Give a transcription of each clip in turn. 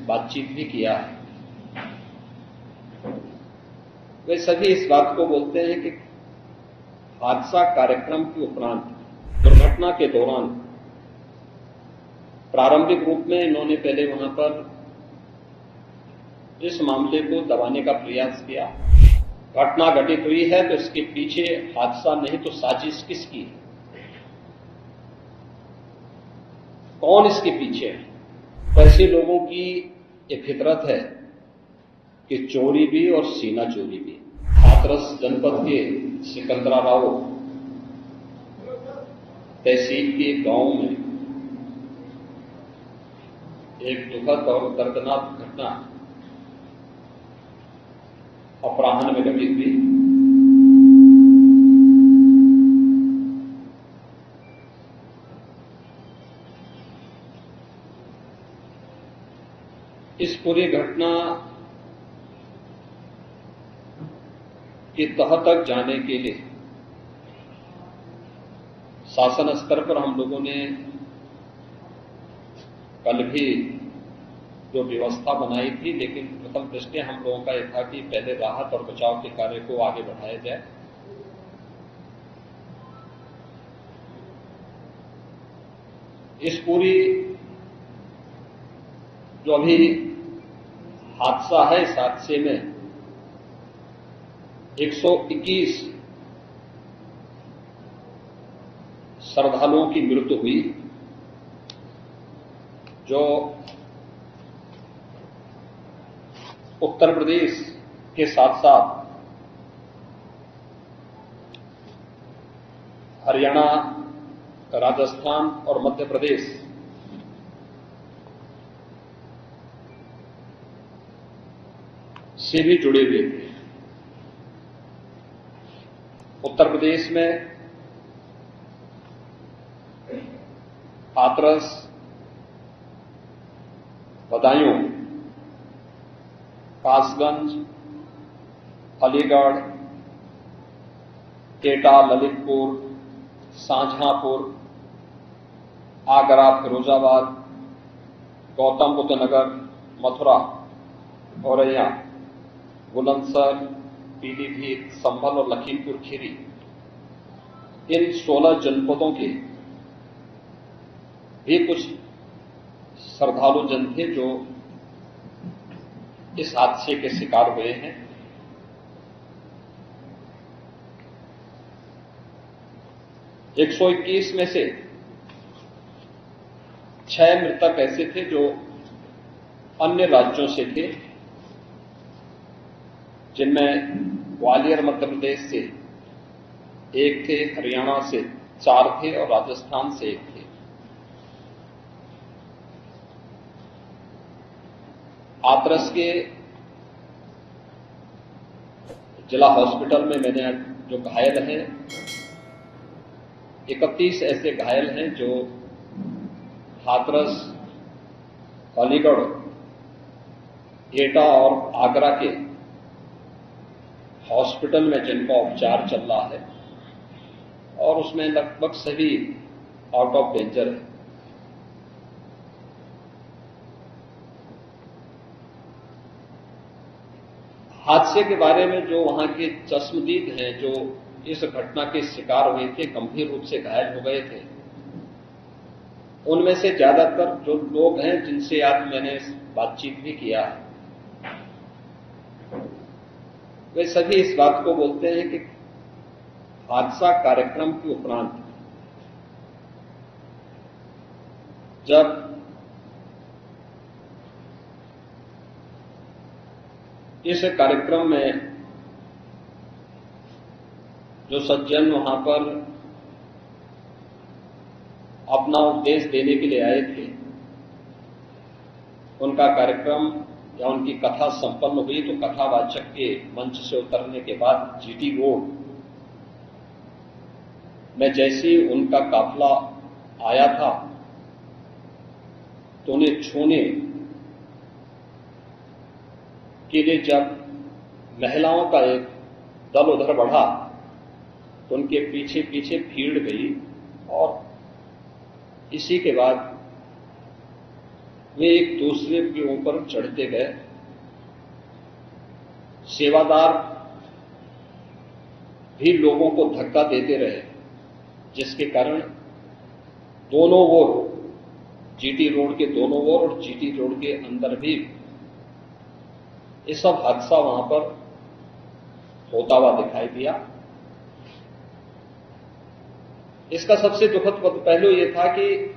बातचीत भी किया है। वे सभी इस बात को बोलते हैं कि हादसा कार्यक्रम के उपरांत, दुर्घटना के दौरान प्रारंभिक रूप में इन्होंने पहले वहां पर इस मामले को दबाने का प्रयास किया। घटना घटित हुई है तो इसके पीछे हादसा नहीं तो साजिश किसकी है, कौन इसके पीछे है। ऐसे लोगों की एक फितरत है कि चोरी भी और सीना चोरी भी। हाथरस जनपद के सिकंदराराव तहसील के गांव में एक दुखद और दर्दनाक घटना अपराह्न में घटित हुई। इस पूरी घटना की तह तक जाने के लिए शासन स्तर पर हम लोगों ने कल भी जो व्यवस्था बनाई थी, लेकिन प्रथम दृष्टया हम लोगों का यह था कि पहले राहत और बचाव के कार्य को आगे बढ़ाया जाए। इस पूरी जो अभी हादसा है, इस हादसे में 121 श्रद्धालुओं की मृत्यु हुई, जो उत्तर प्रदेश के साथ साथ हरियाणा, राजस्थान और मध्य प्रदेश से भी जुड़े हुए थे। उत्तर प्रदेश में हाथरस, बदायूं, कासगंज, अलीगढ़, एटा, ललितपुर, शाहजहांपुर, आगरा, फिरोजाबाद, गौतम बुद्ध नगर, मथुरा, औरैया, बुलंदशहर, पीलीभीत, संभल और लखीमपुर खीरी, इन 16 जनपदों के भी कुछ श्रद्धालु जन थे जो इस हादसे के शिकार हुए हैं। एक 121 में से 6 मृतक ऐसे थे जो अन्य राज्यों से थे, जिनमें ग्वालियर मध्य प्रदेश से 1 थे, हरियाणा से 4 थे और राजस्थान से 1 थे। हाथरस के जिला हॉस्पिटल में मैंने जो घायल हैं, 31 ऐसे घायल हैं जो हाथरस, अलीगढ़, एटा और आगरा के हॉस्पिटल में जिनका उपचार चल रहा है, और उसमें लगभग सभी आउट ऑफ डेंजर है। हादसे के बारे में जो वहां के चश्मदीद हैं, जो इस घटना के शिकार हुए थे, गंभीर रूप से घायल हो गए थे, उनमें से ज्यादातर जो लोग हैं जिनसे आज मैंने बातचीत भी किया है, वे सभी इस बात को बोलते हैं कि हादसा कार्यक्रम के उपरांत जब इस कार्यक्रम में जो सज्जन वहां पर अपना उपदेश देने के लिए आए थे, उनका कार्यक्रम या उनकी कथा संपन्न हुई तो कथावाचक के मंच से उतरने के बाद जीटी रोड में जैसे ही उनका काफिला आया था तो उन्हें छूने के लिए जब महिलाओं का एक दल उधर बढ़ा तो उनके पीछे पीछे भीड़ गई और इसी के बाद वे एक दूसरे के ऊपर चढ़ते गए। सेवादार भी लोगों को धक्का देते रहे, जिसके कारण दोनों ओर, जीटी रोड के दोनों ओर और जीटी रोड के अंदर भी ये सब हादसा वहां पर होता हुआ दिखाई दिया। इसका सबसे दुखद पहलू यह था कि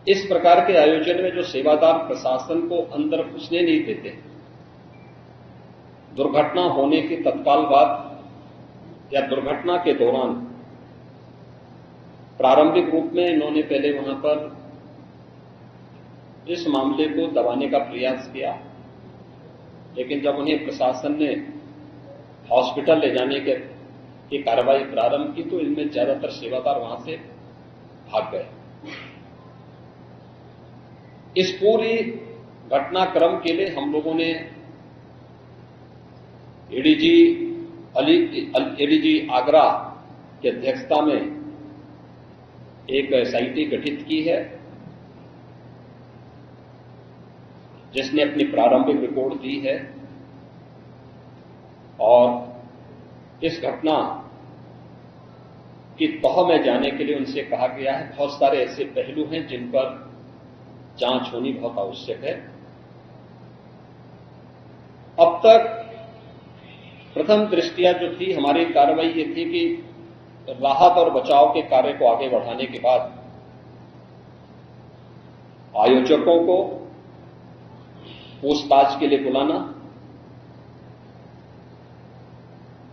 इस प्रकार के आयोजन में जो सेवादार प्रशासन को अंदर घुसने नहीं देते, दुर्घटना होने के तत्काल बाद या दुर्घटना के दौरान प्रारंभिक रूप में इन्होंने पहले वहां पर इस मामले को दबाने का प्रयास किया, लेकिन जब उन्हें प्रशासन ने हॉस्पिटल ले जाने की कार्रवाई प्रारंभ की तो इनमें ज्यादातर सेवादार वहां से भाग गए। इस पूरी घटनाक्रम के लिए हम लोगों ने एडीजी आगरा की अध्यक्षता में एक एसआईटी गठित की है, जिसने अपनी प्रारंभिक रिपोर्ट दी है और इस घटना की तह में जाने के लिए उनसे कहा गया है। बहुत सारे ऐसे पहलू हैं जिन पर जांच होनी बहुत आवश्यक है। अब तक प्रथम दृष्टया जो थी हमारी कार्रवाई ये थी कि राहत और बचाव के कार्य को आगे बढ़ाने के बाद आयोजकों को पूछताछ के लिए बुलाना,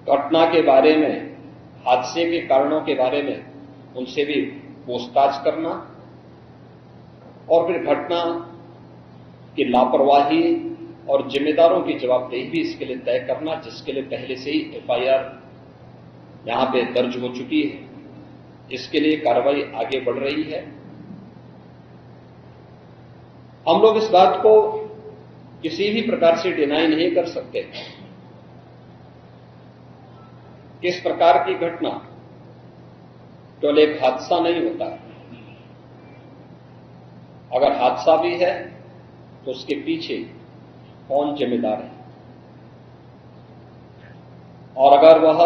घटना के बारे में, हादसे के कारणों के बारे में उनसे भी पूछताछ करना और फिर घटना की लापरवाही और जिम्मेदारों की जवाबदेही भी इसके लिए तय करना, जिसके लिए पहले से ही एफआईआर यहां पे दर्ज हो चुकी है। इसके लिए कार्रवाई आगे बढ़ रही है। हम लोग इस बात को किसी भी प्रकार से डिनाई नहीं कर सकते कि इस प्रकार की घटना केवल एक हादसा नहीं होता। अगर हादसा भी है तो उसके पीछे कौन जिम्मेदार है, और अगर वह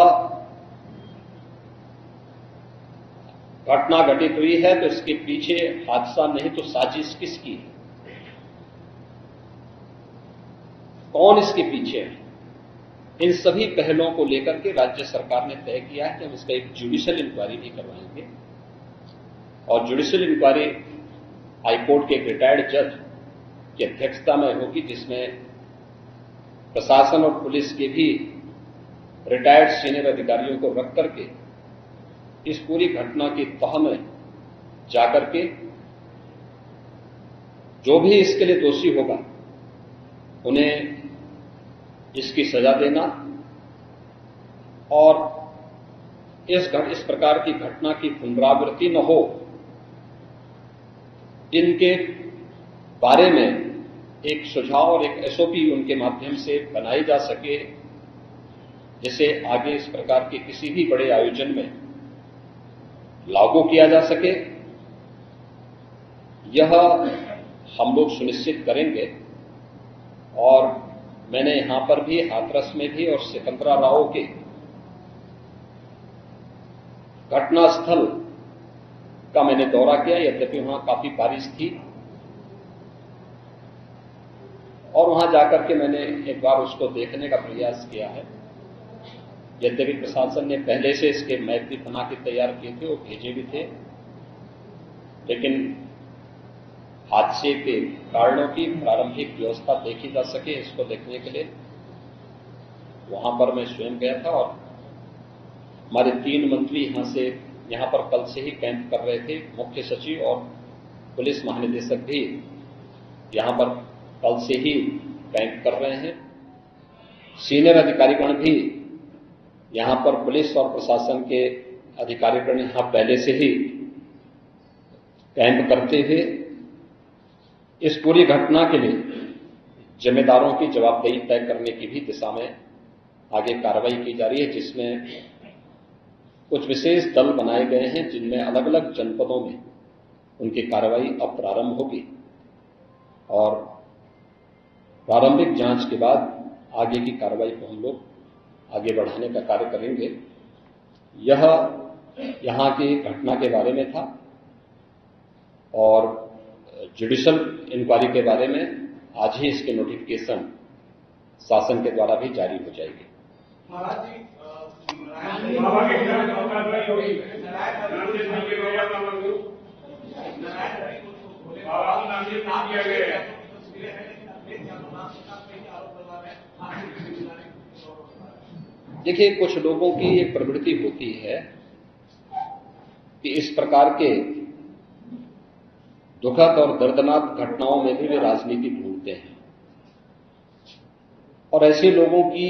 घटना घटित हुई है तो इसके पीछे हादसा नहीं तो साजिश किसकी है, कौन इसके पीछे है। इन सभी पहलुओं को लेकर के राज्य सरकार ने तय किया है कि हम इसका एक जुडिशियल इंक्वायरी भी करवाएंगे और जुडिशियल इंक्वायरी हाईकोर्ट के एक रिटायर्ड जज की अध्यक्षता में होगी, जिसमें प्रशासन और पुलिस के भी रिटायर्ड सीनियर अधिकारियों को रख करके इस पूरी घटना की तह में जाकर के जो भी इसके लिए दोषी होगा उन्हें इसकी सजा देना और इस प्रकार की घटना की पुनरावृत्ति न हो, इनके बारे में एक सुझाव और एक एसओपी उनके माध्यम से बनाई जा सके, जिसे आगे इस प्रकार के किसी भी बड़े आयोजन में लागू किया जा सके। यह हम लोग सुनिश्चित करेंगे। और मैंने यहां पर भी हाथरस में भी और सिकंदराव के घटनास्थल का मैंने दौरा किया, यद्यपि वहां काफी बारिश थी, और वहां जाकर के मैंने एक बार उसको देखने का प्रयास किया है। यद्यपि प्रशासन ने पहले से इसके मैप भी बना के तैयार किए थे और भेजे भी थे, लेकिन हादसे के कारणों की प्रारंभिक व्यवस्था देखी जा सके, इसको देखने के लिए वहां पर मैं स्वयं गया था। और हमारे 3 मंत्री यहां पर कल से ही कैंप कर रहे थे। मुख्य सचिव और पुलिस महानिदेशक भी यहां पर कल से ही कैंप कर रहे हैं। सीनियर अधिकारीगण भी यहां पर पुलिस और प्रशासन के अधिकारीगण यहां पहले से ही कैंप करते हुए इस पूरी घटना के लिए जिम्मेदारों की जवाबदेही तय करने की भी दिशा में आगे कार्रवाई की जा रही है, जिसमें कुछ विशेष दल बनाए गए हैं, जिनमें अलग अलग जनपदों में उनकी कार्रवाई अब प्रारंभ होगी। और प्रारंभिक जांच के बाद आगे की कार्रवाई को हम लोग आगे बढ़ाने का कार्य करेंगे। यह यहां की घटना के बारे में था और जुडिशियल इंक्वायरी के बारे में आज ही इसके नोटिफिकेशन शासन के द्वारा भी जारी हो जाएगी। देखिए, कुछ लोगों की एक प्रवृत्ति होती है कि इस प्रकार के दुखद और दर्दनाक घटनाओं में भी वे राजनीति ढूंढते हैं और ऐसे लोगों की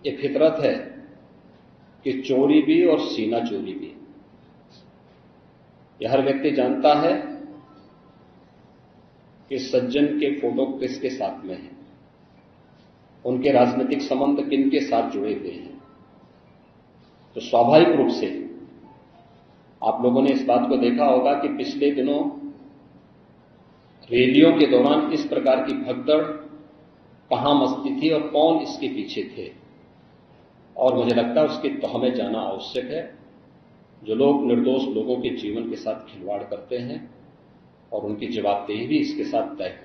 एक फितरत है कि चोरी भी और सीना चोरी भी। यह हर व्यक्ति जानता है कि सज्जन के फोटो किसके साथ में है, उनके राजनीतिक संबंध किन के साथ जुड़े हुए हैं। तो स्वाभाविक रूप से आप लोगों ने इस बात को देखा होगा कि पिछले दिनों रैलियों के दौरान इस प्रकार की भगदड़ कहां मचती थी और कौन इसके पीछे थे। और मुझे लगता है उसकी तह में जाना आवश्यक है। जो लोग निर्दोष लोगों के जीवन के साथ खिलवाड़ करते हैं और उनकी जवाबदेही भी इसके साथ तय